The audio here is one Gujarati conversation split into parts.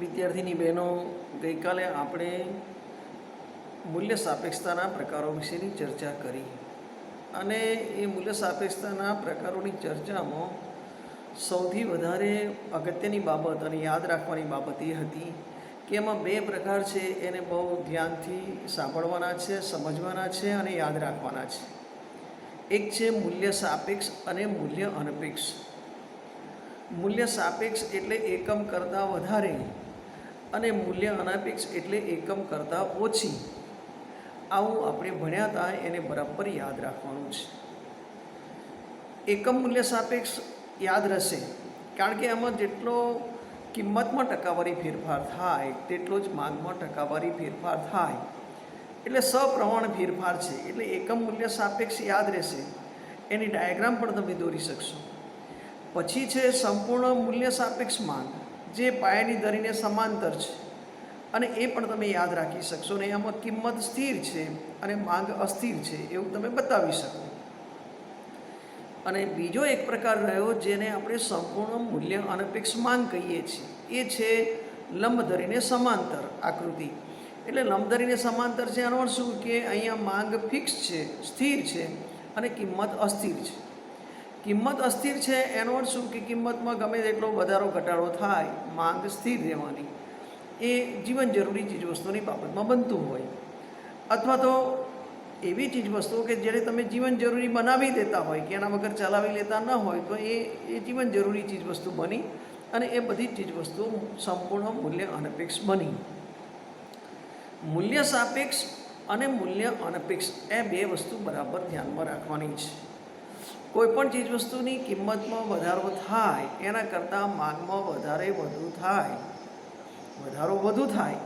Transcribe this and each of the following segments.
વિદ્યાર્થીની બહેનો, ગઈકાલે આપણે મૂલ્ય સાપેક્ષતાના પ્રકારો વિશેની ચર્ચા કરી અને એ મૂલ્ય સાપેક્ષતાના પ્રકારોની ચર્ચામાં સૌથી વધારે અગત્યની બાબત અને યાદ રાખવાની બાબત એ હતી કે એમાં બે પ્રકાર છે, એને બહુ ધ્યાનથી સાંભળવાના છે, સમજવાના છે અને યાદ રાખવાના છે. એક છે મૂલ્ય સાપેક્ષ અને મૂલ્ય અનપેક્ષ. મૂલ્ય સાપેક્ષ એટલે એકમ કરતાં વધારે અને મૂલ્ય અનપેક્ષ એટલે એકમ કરતાં ઓછી. આવું આપણે ભણ્યા હતા, એને બરાબર યાદ રાખવાનું છે. એકમ મૂલ્ય સાપેક્ષ યાદ રહેશે, કારણ કે એમાં જેટલો કિંમતમાં ટકાવારી ફેરફાર થાય તેટલો જ માંગમાં ટકાવારી ફેરફાર થાય, એટલે સપ્રમાણ ફેરફાર છે. એટલે એકમ મૂલ્ય સાપેક્ષ યાદ રહેશે. એની ડાયાગ્રામ પણ તમે દોરી શકશો. પછી છે સંપૂર્ણ મૂલ્ય સાપેક્ષ માંગ, જે પાયાની ધરીને સમાંતર છે અને એ પણ તમે યાદ રાખી શકશો ને એમાં કિંમત સ્થિર છે અને માંગ અસ્થિર છે એવું તમે બતાવી શકો. અને બીજો એક પ્રકાર રહ્યો જેને આપણે સંપૂર્ણ મૂલ્ય અનપેક્ષ માંગ કહીએ છીએ, એ છે લંબ ધરીને સમાંતર આકૃતિ. એટલે લંબ ધરીને સમાંતર છે એનો અર્થ શું કે અહીંયા માંગ ફિક્સ છે, સ્થિર છે અને કિંમત અસ્થિર છે. કિંમત અસ્થિર છે એનો અર્થ શું કે કિંમતમાં ગમે તેટલો વધારો ઘટાડો થાય, માંગ સ્થિર રહેવાની. એ જીવન જરૂરી ચીજવસ્તુની બાબતમાં બનતું હોય, અથવા તો એવી ચીજવસ્તુઓ કે જેને તમે જીવન જરૂરી બનાવી દેતા હોય કે એના વગર ચલાવી લેતા ન હોય તો એ જીવન જરૂરી ચીજવસ્તુ બની અને એ બધી ચીજવસ્તુઓ સંપૂર્ણ મૂલ્ય અનપેક્ષ બની. મૂલ્ય સાપેક્ષ અને મૂલ્ય અનપેક્ષ એ બે વસ્તુ બરાબર ધ્યાનમાં રાખવાની છે. કોઈપણ ચીજવસ્તુની કિંમતમાં વધારો થાય એના કરતાં માંગમાં વધારો વધુ થાય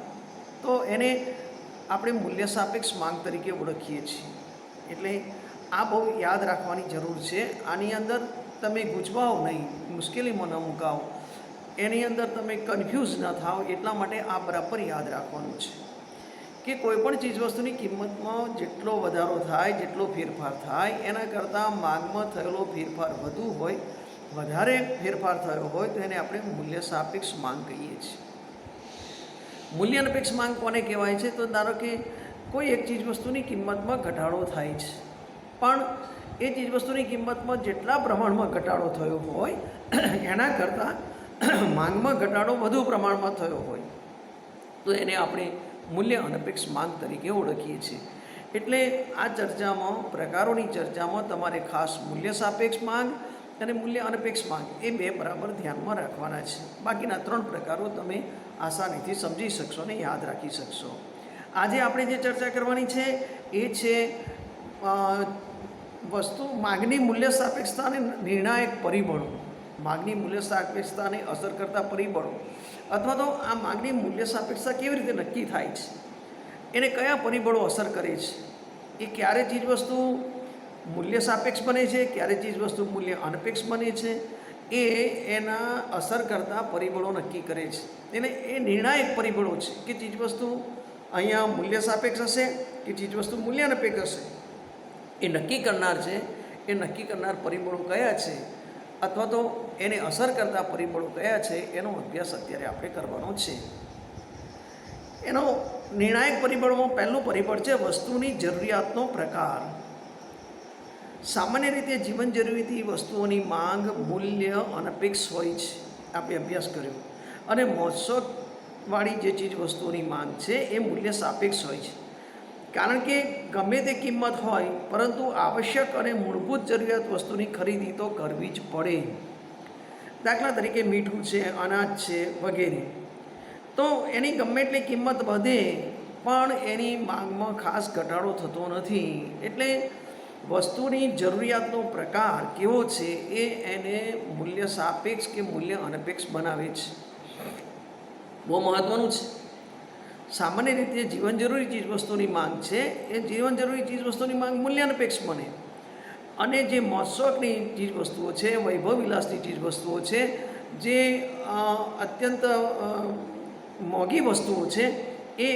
તો એને આપણે મૂલ્ય સાપેક્ષ માંગ તરીકે ઓળખીએ છીએ. એટલે આ બહુ યાદ રાખવાની જરૂર છે. આની અંદર તમે ગૂંચવાઓ નહીં, મુશ્કેલીમાં ન મુકાવો, એની અંદર તમે કન્ફ્યુઝ ન થાઓ, એટલા માટે આ બરાબર યાદ રાખવાનું છે કે કોઈપણ ચીજવસ્તુની કિંમતમાં જેટલો વધારો થાય, જેટલો ફેરફાર થાય એના કરતાં માંગમાં થયેલો ફેરફાર વધુ હોય, વધારે ફેરફાર થયો હોય તો એને આપણે મૂલ્ય સાપેક્ષ માંગ કહીએ છીએ. મૂલ્ય અનપેક્ષ માંગ કોને કહેવાય છે? તો ધારો કે કોઈ એક ચીજવસ્તુની કિંમતમાં ઘટાડો થાય છે, પણ એ ચીજવસ્તુની કિંમતમાં જેટલા પ્રમાણમાં ઘટાડો થયો હોય એના કરતાં માંગમાં ઘટાડો વધુ પ્રમાણમાં થયો હોય તો એને આપણે મૂલ્ય અનપેક્ષ માંગ તરીકે ઓળખીએ છીએ. એટલે આ ચર્ચામાં, પ્રકારોની ચર્ચામાં તમારે ખાસ મૂલ્ય સાપેક્ષ માંગ અને મૂલ્ય અનપેક્ષ માંગ એ બે બરાબર ધ્યાનમાં રાખવાના છે. બાકીના ત્રણ પ્રકારો તમે આસાનીથી સમજી શકશો અને યાદ રાખી શકશો. આજે આપણે જે ચર્ચા કરવાની છે એ છે માંગની મૂલ્ય સાપેક્ષતા અને નિર્ણાયક પરિબળો. માંગની મૂલ્ય સાપેક્ષતાને અસર કરતા પરિબળો, અથવા તો આ માંગની મૂલ્ય સાપેક્ષતા કેવી રીતે નક્કી થાય છે, એને કયા પરિબળો અસર કરે છે, એ ક્યારે ચીજવસ્તુ મૂલ્ય સાપેક્ષ બને છે, ક્યારે ચીજવસ્તુ મૂલ્ય અનપેક્ષ બને છે, એ એના અસર કરતા પરિબળો નક્કી કરે છે. એને એ નિર્ણાયક પરિબળો છે કે ચીજવસ્તુ અહીંયા મૂલ્ય સાપેક્ષ હશે કે ચીજવસ્તુ મૂલ્ય અનપેક્ષ હશે. એ નક્કી કરનાર છે. એ નક્કી કરનાર પરિબળો કયા છે અથવા તો એને અસર કરતા પરિબળો કયા છે એનો અભ્યાસ અત્યારે આપણે કરવાનો છે. એનો નિર્ણાયક પરિબળોમાં પહેલું પરિબળ છે વસ્તુની જરૂરિયાતનો પ્રકાર. સામાન્ય રીતે જીવન જરૂરી વસ્તુઓની માંગ મૂલ્ય અનપેક્ષ હોય છે, આપણે અભ્યાસ કર્યો, અને મોત્સવવાળી જે ચીજ વસ્તુઓની માંગ છે એ મૂલ્ય સાપેક્ષ હોય છે, કારણ કે ગમે તે કિંમત હોય પરંતુ આવશ્યક અને મૂળભૂત જરૂરિયાત વસ્તુની ખરીદી તો કરવી જ પડે. દાખલા તરીકે મીઠું છે, અનાજ છે વગેરે. તો એની ગમે એટલી કિંમત વધે પણ એની માંગમાં ખાસ ઘટાડો થતો નથી. એટલે વસ્તુની જરૂરિયાતનો પ્રકાર કેવો છે એ એને મૂલ્ય સાપેક્ષ કે મૂલ્ય અનપેક્ષ બનાવે છે. બહુ મહત્ત્વનું છે. સામાન્ય રીતે જીવન જરૂરી ચીજવસ્તુની માંગ છે એ જીવન જરૂરી ચીજવસ્તુની માંગ મૂલ્ય અનપેક્ષ બને, અને જે મોત્સવની ચીજવસ્તુઓ છે, વૈભવ વિલાસની ચીજવસ્તુઓ છે, જે અત્યંત મોંઘી વસ્તુઓ છે એ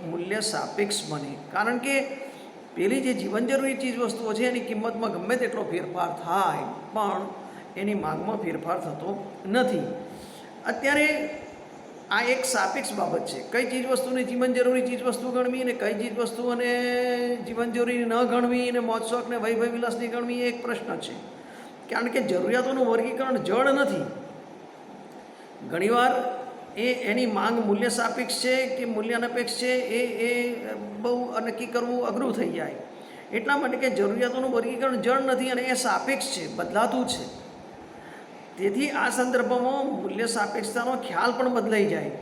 મૂલ્ય સાપેક્ષ બને, કારણ કે પેલી જે જીવન જરૂરી ચીજવસ્તુઓ છે એની કિંમતમાં ગમે તેટલો ફેરફાર થાય પણ એની માંગમાં ફેરફાર થતો નથી. અત્યારે આ એક સાપેક્ષ બાબત છે. કઈ ચીજ વસ્તુને જીવન જરૂરી ચીજ વસ્તુ ગણવી અને કઈ ચીજ વસ્તુઓને જીવન જરૂરી ન ગણવી અને મોજ શોખ ને વૈભવ વિલાસની ગણવી એ એક પ્રશ્ન છે. કારણ કે જરૂરિયાતોનું વર્ગીકરણ જળ નથી. ઘણીવાર એની માંગ મૂલ્ય સાપેક્ષ છે કે મૂલ્ય અનપેક્ષ છે એ બહુ નક્કી કરવું અઘરું થઈ જાય. એટલા માટે કે જરૂરિયાતોનું વર્ગીકરણ જળ નથી અને એ સાપેક્ષ છે, બદલાતું છે. તેથી આ સંદર્ભમાં મૂલ્ય સાપેક્ષતાનો ખ્યાલ પણ બદલાઈ જાય.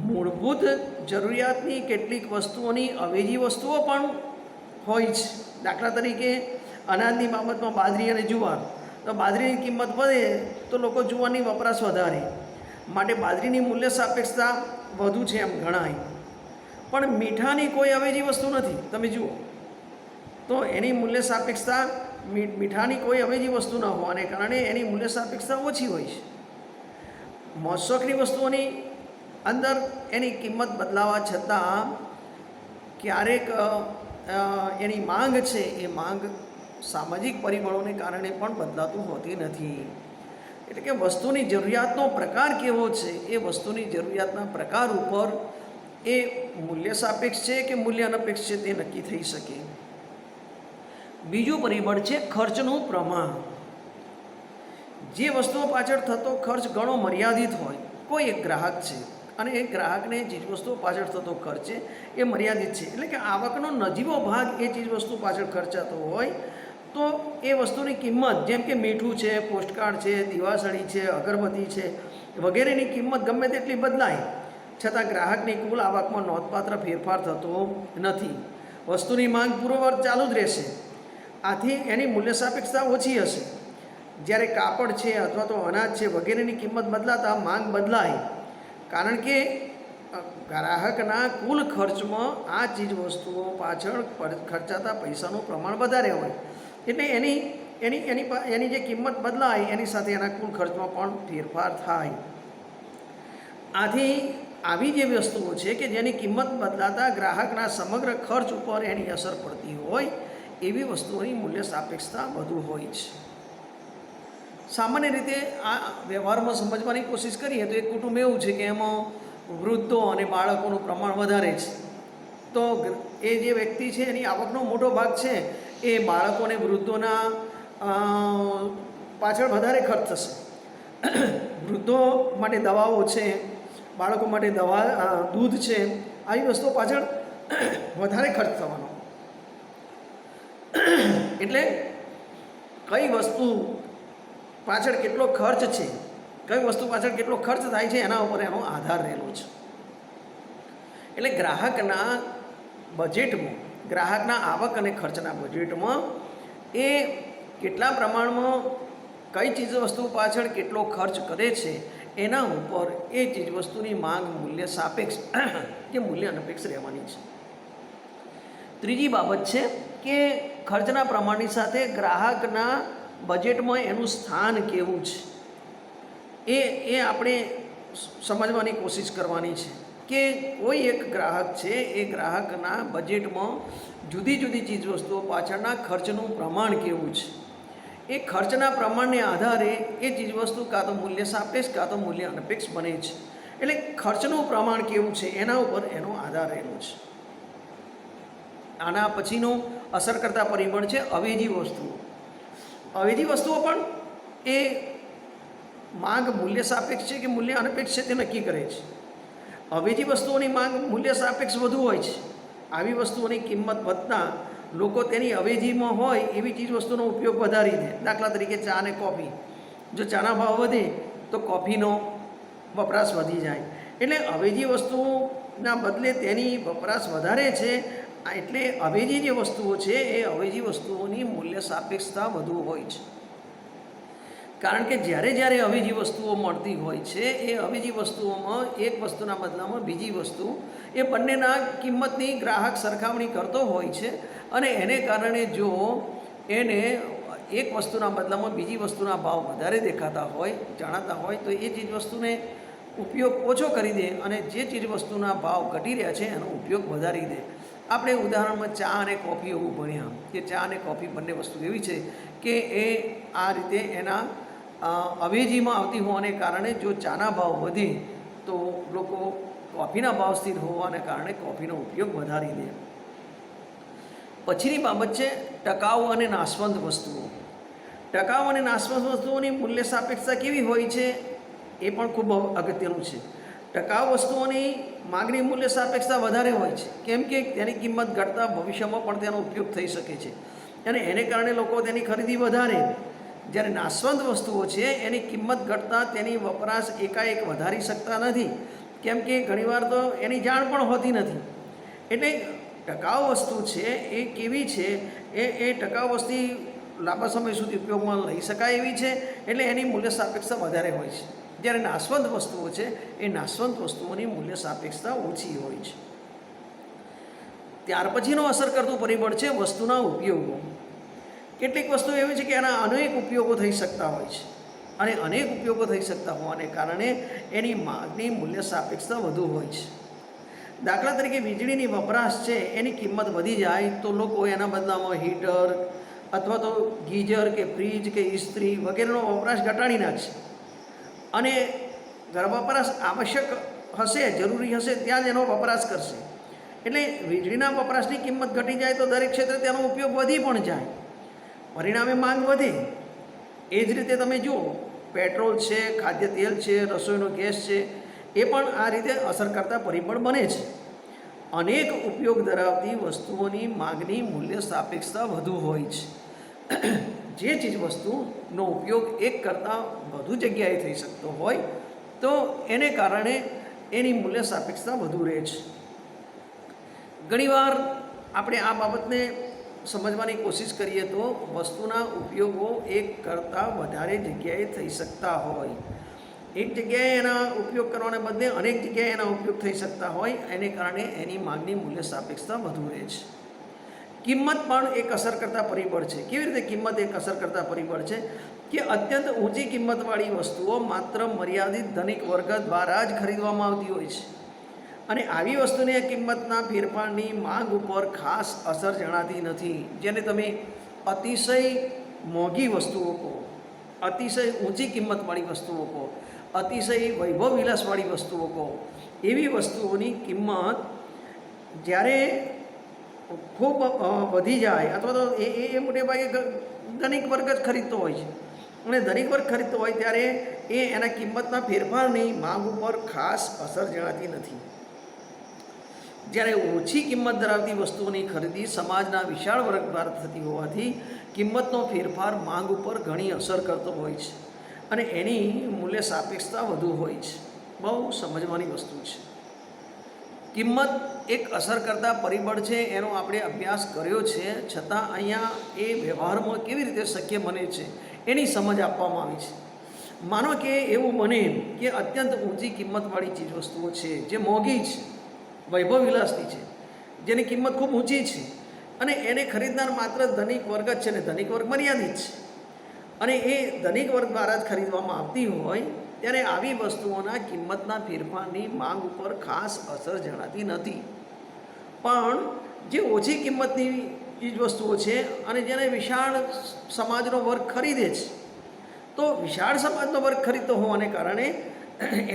મૂળભૂત જરૂરિયાતની કેટલીક વસ્તુઓની અવેજી વસ્તુઓ પણ હોય છે. દાખલા તરીકે અનાજની બાબતમાં બાજરી અને જુવાર, તો બાજરીની કિંમત વધે તો લોકો જુવારની વપરાશ વધારે, માટે બાજરીની મૂલ્ય સાપેક્ષતા વધુ છે એમ ગણાય. પણ મીઠાની કોઈ અવેજી વસ્તુ નથી, તમે જુઓ તો એની મૂલ્ય સાપેક્ષતા મીઠાની કોઈ અવેજી વસ્તુ ન હોવાને કારણે એની મૂલ્ય સાપેક્ષતા ઓછી હોય છે. મોજ શોખની વસ્તુઓની અંદર એની કિંમત બદલાવા છતાં ક્યારેક એની માંગ છે એ માંગ સામાજિક પરિબળોને કારણે પણ બદલાતું હોતી નથી. એટલે કે વસ્તુની જરૂરિયાતનો પ્રકાર કેવો છે એ વસ્તુની જરૂરિયાતના પ્રકાર ઉપર એ મૂલ્ય સાપેક્ષ છે કે મૂલ્ય અનપેક્ષ છે તે નક્કી થઈ શકે. બીજું પરિબળ છે ખર્ચનું પ્રમાણ. જે વસ્તુઓ પાછળ થતો ખર્ચ ઘણો મર્યાદિત હોય, કોઈ એક ગ્રાહક છે અને એ ગ્રાહકને ચીજવસ્તુઓ પાછળ થતો ખર્ચ છે એ મર્યાદિત છે, એટલે કે આવકનો નજીવો ભાગ એ ચીજવસ્તુ પાછળ ખર્ચાતો હોય, તો એ વસ્તુની કિંમત જેમ કે મીઠું છે, પોસ્ટકાર્ડ છે, દિવાસળી છે, અગરબત્તી છે વગેરેની કિંમત ગમે તેટલી બદલાય છતાં ગ્રાહકની કુલ આવકમાં નોંધપાત્ર ફેરફાર થતો નથી. વસ્તુની માંગ પૂર્વવત ચાલુ જ રહેશે, આથી એની મૂલ્ય સાપેક્ષતા ઓછી હશે. જ્યારે કાપડ છે અથવા તો અનાજ છે વગેરેની કિંમત બદલાતા માંગ બદલાય, કારણ કે ગ્રાહકના કુલ ખર્ચમાં આ ચીજ વસ્તુઓ પાછળ ખર્ચાતા પૈસાનું પ્રમાણ વધારે હોય, એટલે એની એની એની એની જે કિંમત બદલાય એની સાથે એના કુલ ખર્ચમાં પણ ફેરફાર થાય. આથી આવી જે વસ્તુઓ છે કે જેની કિંમત બદલાતા ગ્રાહકના સમગ્ર ખર્ચ ઉપર એની અસર પડતી હોય એવી વસ્તુઓની મૂલ્ય સાપેક્ષતા વધુ હોય છે. સામાન્ય રીતે આ વ્યવહારમાં સમજવાની કોશિશ કરીએ તો એક કુટુંબ એવું છે કે એમાં વૃદ્ધો અને બાળકોનું પ્રમાણ વધારે છે, તો એ જે વ્યક્તિ છે એની આવકનો મોટો ભાગ છે એ બાળકોને વૃદ્ધોના પાછળ વધારે ખર્ચ થશે. વૃદ્ધો માટે દવાઓ છે, બાળકો માટે દૂધ છે, આવી વસ્તુઓ પાછળ વધારે ખર્ચ થવાનો. એટલે કઈ વસ્તુ પાછળ કેટલો ખર્ચ છે, કઈ વસ્તુ પાછળ કેટલો ખર્ચ થાય છે એના ઉપર એનો આધાર રહેલો છે. એટલે ગ્રાહકના બજેટમાં, ગ્રાહકના આવક અને ખર્ચના બજેટમાં એ કેટલા પ્રમાણમાં કઈ ચીજ વસ્તુ પાછળ કેટલો ખર્ચ કરે છે એના ઉપર એ ચીજ વસ્તુની માંગ મૂલ્ય સાપેક્ષ કે મૂલ્ય અનપેક્ષ રહેવાની છે. ત્રીજી બાબત છે કે ખર્ચના પ્રમાણની સાથે ગ્રાહકના બજેટમાં એનું સ્થાન કેવું છે એ આપણે સમજવાની કોશિશ કરવાની છે. કે કોઈ એક ગ્રાહક છે એ ગ્રાહકના બજેટમાં જુદી જુદી ચીજવસ્તુઓ પાછળના ખર્ચનું પ્રમાણ કેવું છે, એ ખર્ચના પ્રમાણને આધારે એ ચીજવસ્તુ કાં તો મૂલ્ય સાપેક્ષ કાં તો મૂલ્ય અનપેક્ષ બને છે. એટલે ખર્ચનું પ્રમાણ કેવું છે એના ઉપર એનો આધાર રહેલો છે. આના પછીનું અસર કરતા પરિબળ છે અવેજી વસ્તુઓ. અવેજી વસ્તુઓ પણ એ માંગ મૂલ્ય સાપેક્ષ છે કે મૂલ્ય અનપેક્ષ છે તે નક્કી કરે છે. અવેજી વસ્તુઓની માંગ મૂલ્ય સાપેક્ષ વધુ હોય છે. આવી વસ્તુઓની કિંમત વધતા લોકો તેની અવેજીમાં હોય એવી ચીજ વસ્તુનો ઉપયોગ વધારી દે. દાખલા તરીકે ચા અને કોફી, જો ચાના ભાવ વધે તો કોફીનો વપરાશ વધી જાય. એટલે અવેજી વસ્તુઓના બદલે તેની વપરાશ વધારે છે, એટલે અવેજી જે વસ્તુઓ છે એ અવેજી વસ્તુઓની મૂલ્ય સાપેક્ષતા વધુ હોય છે. કારણ કે જ્યારે અવેજી વસ્તુઓ મળતી હોય છે એ અવેજી વસ્તુઓમાં એક વસ્તુના બદલામાં બીજી વસ્તુ એ બંનેના કિંમતની ગ્રાહક સરખામણી કરતો હોય છે, અને એને કારણે જો એને એક વસ્તુના બદલામાં બીજી વસ્તુના ભાવ વધારે દેખાતા હોય, જણાતા હોય, તો એ ચીજ વસ્તુને ઉપયોગ ઓછો કરી દે અને જે ચીજ વસ્તુના ભાવ ઘટી રહ્યા છે એનો ઉપયોગ વધારી દે. આપણે ઉદાહરણમાં ચા અને કોફી એવું ભણ્યા કે ચા અને કોફી બંને વસ્તુ એવી છે કે એ આ રીતે એના અવેજીમાં આવતી હોવાને કારણે જો ચાના ભાવ વધે તો લોકો કોફીના ભાવ સ્થિર હોવાને કારણે કોફીનો ઉપયોગ વધારી દે. પછીની બાબત છે ટકાઉ અને નાશવંત વસ્તુઓ. ટકાઉ અને નાશવંત વસ્તુઓની મૂલ્ય સાપેક્ષતા કેવી હોય છે એ પણ ખૂબ અગત્યનું છે. ટકાઉ વસ્તુઓની માગણી મૂલ્ય સાપેક્ષતા વધારે હોય છે, કેમ કે તેની કિંમત ઘટતા ભવિષ્યમાં પણ તેનો ઉપયોગ થઈ શકે છે અને એને કારણે લોકો તેની ખરીદી વધારે. જ્યારે નાશવંત વસ્તુઓ છે એની કિંમત ઘટતા તેની વપરાશ એકાએક વધારી શકતા નથી, કેમ કે ઘણીવાર તો એની જાણ પણ હોતી નથી. એટલે ટકાઉ વસ્તુ છે એ કેવી છે, એ ટકાઉ વસ્તુ લાંબા સમય સુધી ઉપયોગમાં લઈ શકાય એવી છે, એટલે એની મૂલ્ય સાપેક્ષતા વધારે હોય છે. જ્યારે નાશવંત વસ્તુઓ છે એ નાશવંત વસ્તુઓની મૂલ્ય સાપેક્ષતા ઓછી હોય છે. ત્યાર પછીનો અસર કરતું પરિબળ છે વસ્તુના ઉપયોગો. કેટલીક વસ્તુ એવી છે કે એના અનેક ઉપયોગો થઈ શકતા હોય છે અને અનેક ઉપયોગો થઈ શકતા હોવાને કારણે એની માંગની મૂલ્ય સાપેક્ષતા વધુ હોય છે. દાખલા તરીકે વીજળીની વપરાશ છે એની કિંમત વધી જાય તો લોકો એના બદલામાં હીટર અથવા તો ગીઝર કે ફ્રીજ કે ઇસ્ત્રી વગેરેનો વપરાશ ઘટાડી નાખશે અને ઘર વપરાશ આવશ્યક હશે, જરૂરી હશે ત્યાં જ એનો વપરાશ કરશે. એટલે વીજળીના વપરાશની કિંમત ઘટી જાય તો દરેક ક્ષેત્રે તેનો ઉપયોગ વધી પણ જાય, પરિણામે માંગ વધે. એ જ રીતે તમે જુઓ, પેટ્રોલ છે, ખાદ્ય તેલ છે, રસોઈનો ગેસ છે, એ પણ આ રીતે અસર કરતા પરિબળ બને છે. અનેક ઉપયોગ ધરાવતી વસ્તુઓની માંગની મૂલ્ય સાપેક્ષતા વધુ હોય છે. જે ચીજ વસ્તુનો ઉપયોગ એક કરતાં વધુ જગ્યાએ થઈ શકતો હોય તો એને કારણે એની મૂલ્ય સાપેક્ષતા વધુ રહે છે. ઘણીવાર આપણે આ બાબતને સમજવાની કોશિશ કરીએ તો વસ્તુના ઉપયોગો એક કરતાં વધારે જગ્યાએ થઈ શકતા હોય, એક જગ્યાએ એના ઉપયોગ કરવાને બદલે અનેક જગ્યાએ એના ઉપયોગ થઈ શકતા હોય, એને કારણે એની માંગની મૂલ્ય સાપેક્ષતા વધુ રહે છે. કિંમત પણ એક અસર કરતા પરિબળ છે. કેવી રીતે કિંમત એક અસર કરતા પરિબળ છે કે અત્યંત ઊંચી કિંમતવાળી વસ્તુઓ માત્ર મર્યાદિત ધનિક વર્ગ દ્વારા જ ખરીદવામાં આવતી હોય છે અને આવી વસ્તુની કિંમતના ફેરફારની માંગ ઉપર ખાસ અસર જણાતી નથી. જેને તમે અતિશય મોંઘી વસ્તુઓ કહો, અતિશય ઊંચી કિંમતવાળી વસ્તુઓ કહો, અતિશય વૈભવ વિલાસવાળી વસ્તુઓ કહો, એવી વસ્તુઓની કિંમત જ્યારે ખૂબ વધી જાય અથવા તો એ મોટે ભાગે ધનિક વર્ગ જ ખરીદતો હોય છે અને ધનિક વર્ગ ખરીદતો હોય ત્યારે એ એના કિંમતના ફેરફારની માંગ ઉપર ખાસ અસર જણાતી નથી. જ્યારે ઓછી કિંમત ધરાવતી વસ્તુઓની ખરીદી સમાજના વિશાળ વર્ગ દ્વારા થતી હોવાથી કિંમતનો ફેરફાર માંગ ઉપર ઘણી અસર કરતો હોય છે અને એની મૂલ્ય સાપેક્ષતા વધુ હોય છે. બહુ સમજવાની વસ્તુ છે. કિંમત એક અસર કરતા પરિબળ છે, એનો આપણે અભ્યાસ કર્યો છે, છતાં અહીંયા એ વ્યવહારમાં કેવી રીતે શક્ય બને છે એની સમજ આપવામાં આવી છે. માનો કે એવું બને કે અત્યંત ઊંચી કિંમતવાળી ચીજવસ્તુઓ છે, જે મોંઘી છે, વૈભવ વિલાસની છે, જેની કિંમત ખૂબ ઊંચી છે અને એને ખરીદનાર માત્ર ધનિક વર્ગ જ છે ને ધનિક વર્ગ મર્યાદિત છે અને એ ધનિક વર્ગ દ્વારા જ ખરીદવામાં આવતી હોય ત્યારે આવી વસ્તુઓના કિંમતના ફેરફારની માંગ ઉપર ખાસ અસર જણાતી નથી. પણ જે ઓછી કિંમતની ચીજ વસ્તુઓ છે અને જેને વિશાળ સમાજનો વર્ગ ખરીદે છે, તો વિશાળ સમાજનો વર્ગ ખરીદતો હોવાને કારણે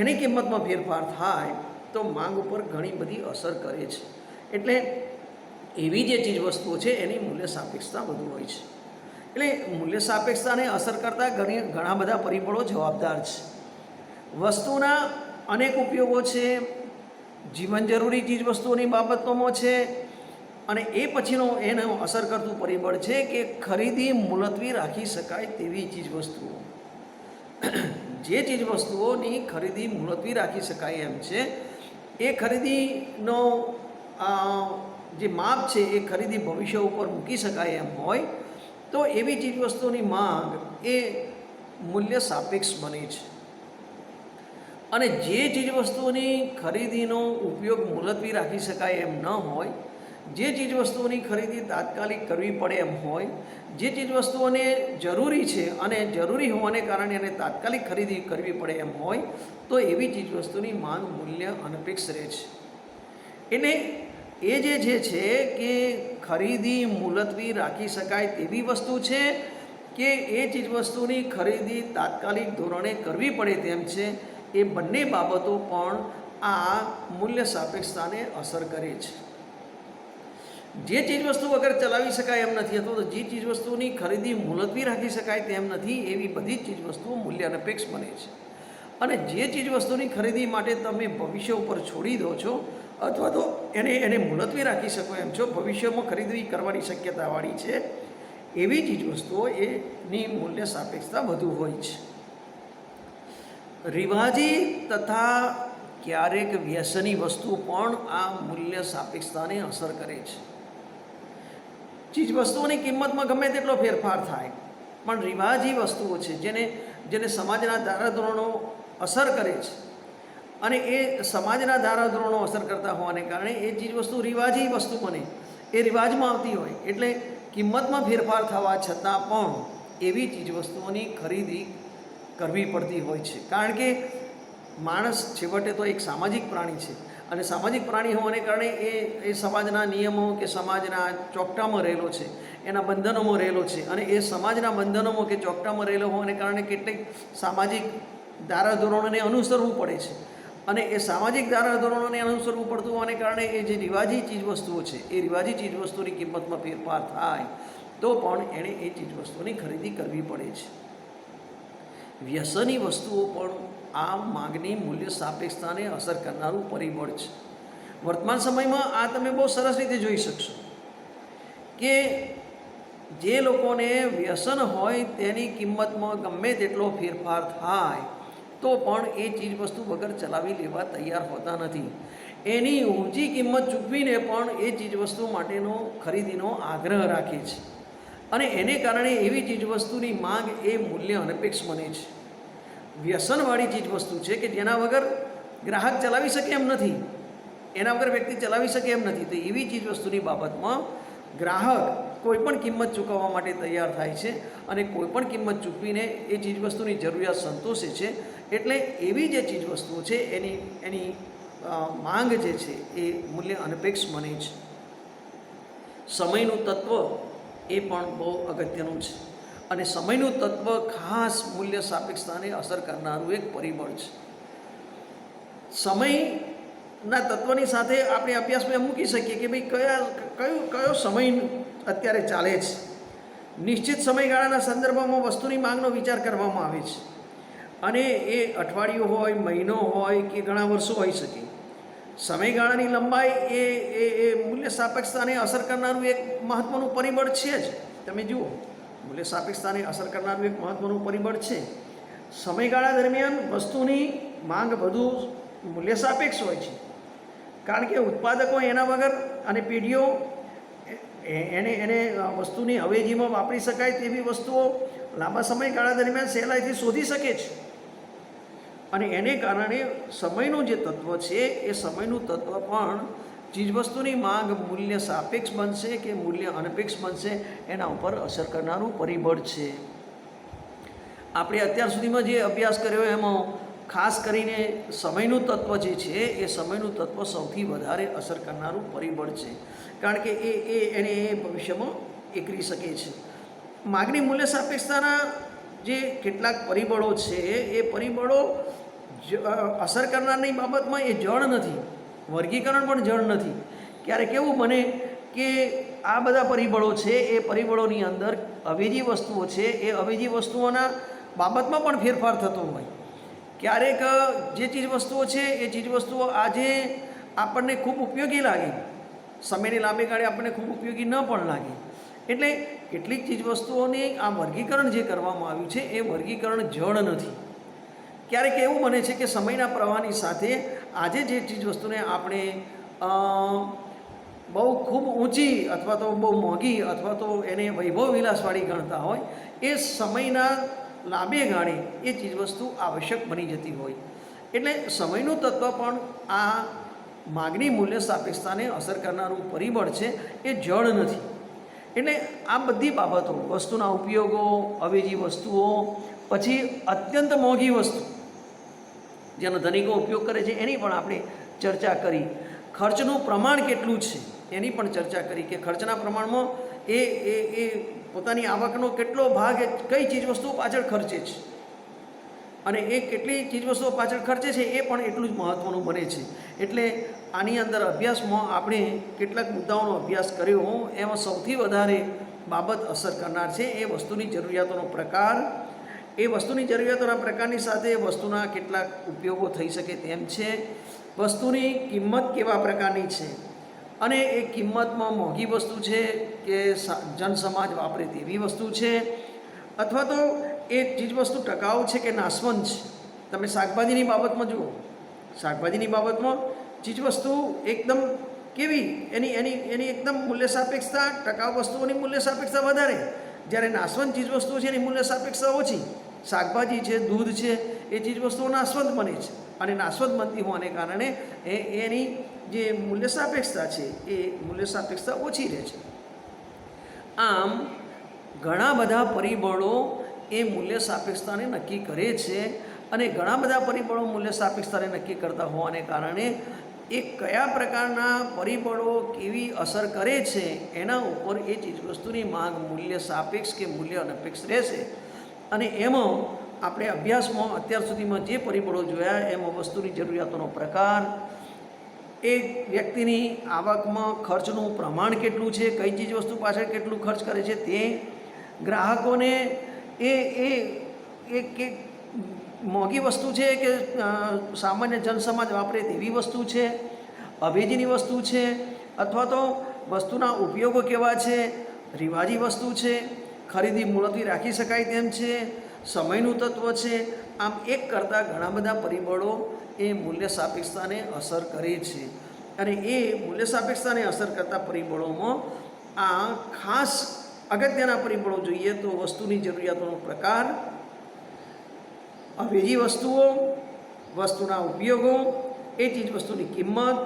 એની કિંમતમાં ફેરફાર થાય તો માંગ ઉપર ઘણી બધી અસર કરે છે. એટલે એવી જે ચીજ વસ્તુઓ છે એની મૂલ્ય સાપેક્ષતા વધુ હોય છે. એટલે મૂલ્ય સાપેક્ષતાને અસર કરતા ઘણા બધા પરિબળો જવાબદાર છે. વસ્તુના અનેક ઉપયોગો છે, જીવન જરૂરી ચીજ વસ્તુઓની બાબતોમાં છે અને એ પછીનો એને અસર કરતું પરિબળ છે કે ખરીદી મુલતવી રાખી શકાય તેવી ચીજ વસ્તુઓ. જે ચીજ વસ્તુઓની ખરીદી મુલતવી રાખી શકાય એમ છે, એ ખરીદીનો જે માપ છે એ ખરીદી ભવિષ્ય ઉપર મૂકી શકાય એમ હોય તો એવી ચીજ વસ્તુઓની માંગ એ મૂલ્ય સાપેક્ષ બને છે અને જે ચીજ વસ્તુઓની ખરીદીનો ઉપયોગ મુલતવી રાખી શકાય એમ ન હોય, જે ચીજ વસ્તુઓની ખરીદી તાત્કાલિક કરવી પડે એમ હોય, જે ચીજ વસ્તુઓને જરૂરી છે અને જરૂરી હોવાને કારણે એને તાત્કાલિક ખરીદી કરવી પડે એમ હોય તો એવી ચીજ વસ્તુની માંગ મૂલ્ય અનપેક્ષ રહે છે. એટલે એ જે છે કે ખરીદી મુલતવી રાખી શકાય તેવી વસ્તુ છે કે એ ચીજ વસ્તુની ખરીદી તાત્કાલિક ધોરણે કરવી પડે તેમ છે, એ બંને બાબતો પણ આ મૂલ્ય સાપેક્ષતાને અસર કરે છે. જે ચીજવસ્તુ વગર ચલાવી શકાય એમ નથી, અથવા તો જે ચીજવસ્તુની ખરીદી મુલતવી રાખી શકાય તેમ નથી, એવી બધી જ ચીજવસ્તુઓ મૂલ્ય અનપેક્ષ બને છે. અને જે ચીજવસ્તુની ખરીદી માટે તમે ભવિષ્ય ઉપર છોડી દો છો અથવા તો એને મુલતવી રાખી શકો એમ છો, ભવિષ્યમાં ખરીદી કરવાની શક્યતાવાળી છે, એવી ચીજવસ્તુઓ એની મૂલ્ય સાપેક્ષતા વધુ હોય છે. રિવાજી તથા ક્યારેક વ્યસની વસ્તુ પણ આ મૂલ્ય સાપેક્ષતાને અસર કરે છે. ચીજવસ્તુઓની કિંમતમાં ગમે તેટલો ફેરફાર થાય, પણ રિવાજી વસ્તુઓ છે જેને સમાજના ધારાધોરણો અસર કરે છે, અને એ સમાજના ધારાધોરણો અસર કરતા હોવાને કારણે એ ચીજવસ્તુ રિવાજી વસ્તુ બને, એ રિવાજમાં આવતી હોય, એટલે કિંમતમાં ફેરફાર થવા છતાં પણ એવી ચીજવસ્તુઓની ખરીદી કરવી પડતી હોય છે. કારણ કે માણસ છેવટે તો એક સામાજિક પ્રાણી છે, અને સામાજિક પ્રાણી હોવાને કારણે એ સમાજના નિયમો કે સમાજના ચોકટામાં રહેલો છે, એના બંધનોમાં રહેલો છે, અને એ સમાજના બંધનોમાં કે ચોકટામાં રહેલો હોવાને કારણે કેટલીક સામાજિક ધારાધોરણોને અનુસરવું પડે છે, અને એ સામાજિક ધારાધોરણોને અનુસરવું પડતું હોવાને કારણે એ જે રિવાજી ચીજવસ્તુઓ છે, એ રિવાજી ચીજવસ્તુની કિંમતમાં ફેરફાર થાય તો પણ એણે એ ચીજવસ્તુની ખરીદી કરવી પડે છે. વ્યસની વસ્તુઓ પણ આ માંગની મૂલ્ય સાપેક્ષતાને અસર કરનારું પરિબળ છે. વર્તમાન સમયમાં આ તમે બહુ સરસ રીતે જોઈ શકશો કે જે લોકોને વ્યસન હોય તેની કિંમતમાં ગમે તેટલો ફેરફાર થાય તો પણ એ ચીજવસ્તુ વગર ચલાવી લેવા તૈયાર હોતા નથી. એની ઊંચી કિંમત ચૂકવીને પણ એ ચીજવસ્તુ માટેનો ખરીદીનો આગ્રહ રાખે છે, અને એને કારણે એવી ચીજવસ્તુની માંગ એ મૂલ્ય અનપેક્ષ બને છે. વ્યસનવાળી ચીજવસ્તુ છે કે જેના વગર ગ્રાહક ચલાવી શકે એમ નથી, એના વગર વ્યક્તિ ચલાવી શકે એમ નથી, તો એવી ચીજવસ્તુની બાબતમાં ગ્રાહક કોઈ પણ કિંમત ચૂકવવા માટે તૈયાર થાય છે, અને કોઈ પણ કિંમત ચૂકવીને એ ચીજવસ્તુની જરૂરિયાત સંતોષે છે. એટલે એવી જે ચીજવસ્તુઓ છે એની માંગ જે છે એ મૂલ્ય અનપેક્ષ બને છે. સમયનું તત્વ એ પણ બહુ અગત્યનું છે, અને સમયનું તત્વ ખાસ મૂલ્ય સાપેક્ષતાને અસર કરનારું એક પરિબળ છે. સમયના તત્વની સાથે આપણે અભ્યાસમાં મૂકી શકીએ કે ભાઈ કયો સમય અત્યારે ચાલે છે. નિશ્ચિત સમયગાળાના સંદર્ભમાં વસ્તુની માંગનો વિચાર કરવામાં આવે છે, અને એ અઠવાડિયું હોય, મહિનો હોય કે ઘણા વર્ષો હોઈ શકે. સમયગાળાની લંબાઈ એ મૂલ્ય સાપેક્ષતાને અસર કરનારું એક મહત્ત્વનું પરિબળ છે જ. તમે જુઓ, મૂલ્ય સાપેક્ષતાને અસર કરનારું એક મહત્ત્વનું પરિબળ છે. સમયગાળા દરમિયાન વસ્તુની માંગ વધુ મૂલ્ય સાપેક્ષ હોય છે, કારણ કે ઉત્પાદકો એના વગર અને પેઢીઓ એને વસ્તુની અવેજીમાં વાપરી શકાય તેવી વસ્તુઓ લાંબા સમયગાળા દરમિયાન સહેલાઈથી શોધી શકે છે, અને એને કારણે સમયનું જે તત્વ છે એ સમયનું તત્વ પણ ચીજવસ્તુની માંગ મૂલ્ય સાપેક્ષ બનશે કે મૂલ્ય અનપેક્ષ બનશે એના ઉપર અસર કરનારું પરિબળ છે. આપણે અત્યાર સુધીમાં જે અભ્યાસ કર્યો એમાં ખાસ કરીને સમયનું તત્વ જે છે એ સમયનું તત્વ સૌથી વધારે અસર કરનારું પરિબળ છે, કારણ કે એને ભવિષ્યમાં એકરી શકે છે. માગની મૂલ્ય સાપેક્ષતાના જે કેટલાક પરિબળો છે એ પરિબળો અસર કરનારની બાબતમાં એ જળ નથી, વર્ગીકરણ પણ જળ નથી. ક્યારેક એવું બને કે આ બધા પરિબળો છે એ પરિબળોની અંદર અવેજી વસ્તુઓ છે, એ અવેજી વસ્તુઓના બાબતમાં પણ ફેરફાર થતો હોય. ક્યારેક જે ચીજવસ્તુઓ છે એ ચીજવસ્તુઓ આજે આપણને ખૂબ ઉપયોગી લાગે, સમયની લાંબી ગાળે આપણને ખૂબ ઉપયોગી ન પણ લાગે. એટલે કેટલીક ચીજવસ્તુઓની આ વર્ગીકરણ જે કરવામાં આવ્યું છે એ વર્ગીકરણ જળ નથી. ક્યારેક એવું બને છે કે સમયના પ્રવાહની સાથે આજે જે ચીજવસ્તુને આપણે બહુ ખૂબ ઊંચી અથવા તો બહુ મોંઘી અથવા તો એને વૈભવ વિલાસવાળી ગણતા હોય, એ સમયના લાંબે ગાળે એ ચીજવસ્તુ આવશ્યક બની જતી હોય. એટલે સમયનું તત્વ પણ આ માગની મૂલ્ય સાપેક્ષતાને અસર કરનારું પરિબળ છે, એ જળ નથી. એટલે આ બધી બાબતો, વસ્તુના ઉપયોગો, અવેજી વસ્તુઓ, પછી અત્યંત મોંઘી વસ્તુ જેનો ધનિકો ઉપયોગ કરે છે એની પણ આપણે ચર્ચા કરી. ખર્ચનું પ્રમાણ કેટલું છે એની પણ ચર્ચા કરી કે ખર્ચના પ્રમાણમાં એ પોતાની આવકનો કેટલો ભાગ કઈ ચીજવસ્તુ પાછળ ખર્ચે છે, અને એ કેટલી ચીજવસ્તુઓ પાછળ ખર્ચે છે એ પણ એટલું જ મહત્ત્વનું બને છે. એટલે આની અંદર અભ્યાસમાં આપણે કેટલાક મુદ્દાઓનો અભ્યાસ કર્યો, એમાં સૌથી વધારે બાબત અસર કરનાર છે એ વસ્તુની જરૂરિયાતોનો પ્રકાર. એ વસ્તુની જરૂરિયાતોના પ્રકારની સાથે વસ્તુના કેટલાક ઉપયોગો થઈ શકે તેમ છે. વસ્તુની કિંમત કેવા પ્રકારની છે અને એ કિંમતમાં મોંઘી વસ્તુ છે કે જનસમાજ વાપરે તેવી વસ્તુ છે, અથવા તો એ ચીજવસ્તુ ટકાઉ છે કે નાશવંત છે. તમે શાકભાજીની બાબતમાં જુઓ, શાકભાજીની બાબતમાં ચીજવસ્તુ એકદમ કેવી એની એની એની એકદમ મૂલ્ય સાપેક્ષતા, ટકાઉ વસ્તુઓની મૂલ્ય સાપેક્ષતા વધારે, જ્યારે નાશવંત ચીજવસ્તુઓ છે એની મૂલ્ય સાપેક્ષતા ઓછી. શાકભાજી છે, દૂધ છે, એ ચીજવસ્તુઓ નાશવંત બને છે અને નાશવંત બનતી હોવાને કારણે એની જે મૂલ્ય સાપેક્ષતા છે એ મૂલ્ય સાપેક્ષતા ઓછી રહે છે. આમ ઘણા બધા પરિબળો એ મૂલ્ય સાપેક્ષતાને નક્કી કરે છે અને ઘણા બધા પરિબળો મૂલ્ય સાપેક્ષતાને નક્કી કરતા હોવાને કારણે એ કયા પ્રકારના પરિબળો કેવી અસર કરે છે એના ઉપર એ ચીજવસ્તુની માંગ મૂલ્ય સાપેક્ષ કે મૂલ્ય અનપેક્ષ રહેશે. અને એમાં આપણે અભ્યાસમાં અત્યાર સુધીમાં જે પરિબળો જોયા એમાં વસ્તુની જરૂરિયાતોનો પ્રકાર, એ વ્યક્તિની આવકમાં ખર્ચનું પ્રમાણ કેટલું છે, કઈ ચીજ વસ્તુ પાછળ કેટલું ખર્ચ કરે છે તે, ગ્રાહકોને એ એ એ કે મોંઘી વસ્તુ છે કે સામાન્ય જનસમાજ વાપરે તેવી વસ્તુ છે, અવેજીની વસ્તુ છે, અથવા તો વસ્તુના ઉપયોગો કેવા છે, રિવાજી વસ્તુ છે, ખરીદી મુલતવી રાખી શકાય તેમ છે, સમયનું તત્વ છે. આમ એક કરતાં ઘણા બધા પરિબળો એ મૂલ્ય સાપેક્ષતાને અસર કરે છે. અને એ મૂલ્ય સાપેક્ષતાને અસર કરતા પરિબળોમાં આ ખાસ અગત્યના પરિબળો જોઈએ તો વસ્તુની જરૂરિયાતોનો પ્રકાર, અવેજી વસ્તુઓ, વસ્તુના ઉપયોગો, એ ચીજ વસ્તુની કિંમત,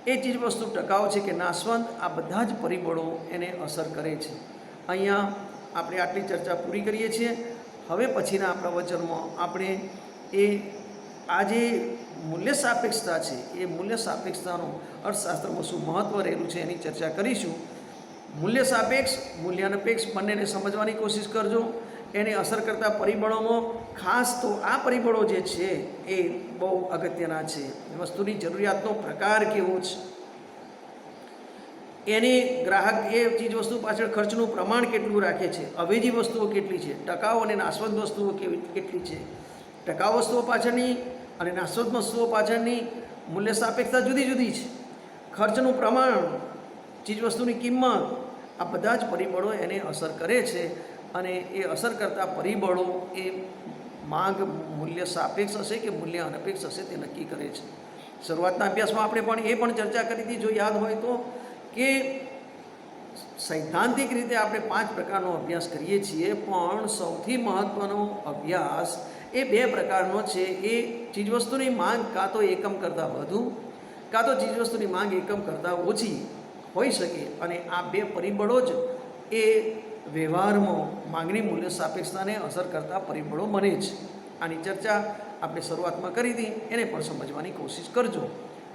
એ ચીજ વસ્તુ ટકાઉ છે કે નાશવંત, આ બધા જ પરિબળો એને અસર કરે છે. અહીંયા આપણે આટલી ચર્ચા પૂરી કરીએ છીએ. હવે પછીના પ્રવચનમાં આપણે એ આ જે મૂલ્ય સાપેક્ષતા છે એ મૂલ્ય સાપેક્ષતાનું અર્થશાસ્ત્રમાં શું મહત્ત્વ રહેલું છે એની ચર્ચા કરીશું. મૂલ્ય સાપેક્ષ, મૂલ્ય અનપેક્ષ બંનેને સમજવાની કોશિશ કરજો. એને અસર કરતા પરિબળોમાં ખાસ તો આ પરિબળો જે છે એ બહુ અગત્યના છે. વસ્તુની જરૂરિયાતનો પ્રકાર કેવો છે, એની ગ્રાહક એ ચીજ વસ્તુ પાછળ ખર્ચનું પ્રમાણ કેટલું રાખે છે, અવેજી વસ્તુઓ કેટલી છે, ટકાઉ અને નાશવંત વસ્તુઓ કેટલી છે, ટકાઉ વસ્તુઓ પાછળની અને નાશવંત વસ્તુઓ પાછળની મૂલ્ય સાપેક્ષતા જુદી જુદી છે, ખર્ચનું પ્રમાણ, ચીજ વસ્તુની કિંમત, આ બધા જ પરિબળો એને અસર કરે છે. અને એ અસર કરતા પરિબળો એ માંગ મૂલ્ય સાપેક્ષ હશે કે મૂલ્ય અનપેક્ષ હશે તે નક્કી કરે છે. શરૂઆતના અભ્યાસમાં આપણે પણ એ પણ ચર્ચા કરી હતી, જો યાદ હોય તો, કે સૈદ્ધાંતિક રીતે આપણે 5 પ્રકારનો અભ્યાસ કરીએ છીએ, પણ સૌથી મહત્ત્વનો અભ્યાસ એ 2 પ્રકારનો છે. એ ચીજવસ્તુની માંગ કાં તો એકમ કરતાં વધુ, કાં તો ચીજવસ્તુની માંગ એકમ કરતાં ઓછી હોઈ શકે. અને આ 2 પરિબળો જ એ વ્યવહારમાં માંગની મૂલ્ય સાપેક્ષતાને અસર કરતા પરિબળો બને છે. આની ચર્ચા આપણે શરૂઆતમાં કરી હતી, એને પણ સમજવાની કોશિશ કરજો.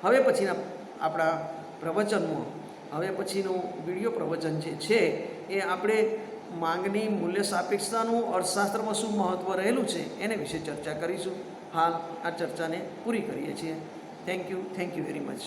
હવે પછીના આપણા પ્રવચનમાં, હવે પછીનું વિડીયો પ્રવચન જે છે એ આપણે માંગની મૂલ્ય સાપેક્ષતાનું અર્થશાસ્ત્રમાં શું મહત્ત્વ રહેલું છે એને વિશે ચર્ચા કરીશું. હાલ આ ચર્ચાને પૂરી કરીએ છીએ. Thank you very much.